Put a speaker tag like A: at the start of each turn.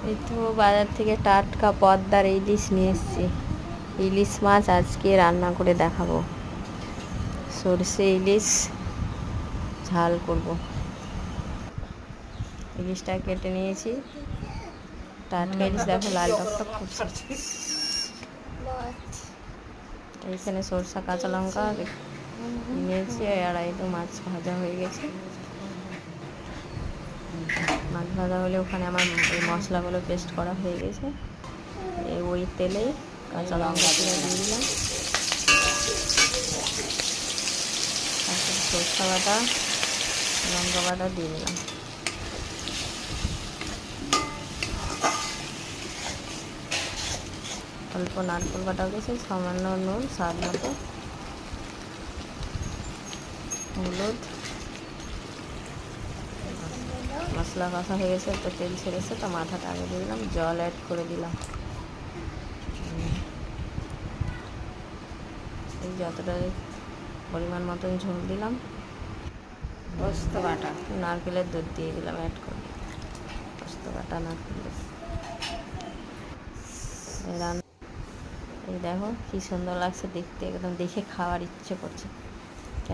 A: এই তো বাজার থেকে টাটকা পদ্মার ইলিশ নিয়ে এসেছি। ইলিশ মাছ আজকে রান্না করে দেখাবো। সরষে ইলিশ ঝাল করব। ইলিশটা কেটে নিয়েছি। টাটকা ইলিশ দেখো লাল টকটক করছে। এইখানে সরষা কাঁচা লঙ্কা নিয়েছি, আর এই তো মাছ ভাজা হয়ে গেছে। মাছ ভাজা হলে ওখানে আমার এই মশলাগুলো পেস্ট করা হয়ে গেছে। ওই তেলেই কাঁচা লঙ্কা দিয়ে দিলাম, তারপর সরষা বাটা লঙ্কা বাটা দিয়ে দিলাম। অল্প নারকেল বাটা গেছে, সামান্য নুন, স্বাদ মতো হলুদ। মশলা কষা হয়ে গেছে, একটু তেল ছেড়েছে, তো মাথাটা আগে দিয়ে দিলাম, জল অ্যাড করে দিলাম। এই যতটা পরিমাণ মতন ঝোল দিলাম। পোস্ত বাটা নারকেলের দুধ দিয়ে দিলাম অ্যাড করে। পোস্ত বাটা নারকেলের রান্না। এই দেখো কি সুন্দর লাগছে দেখতে, একদম দেখে খাওয়ার ইচ্ছে করছে।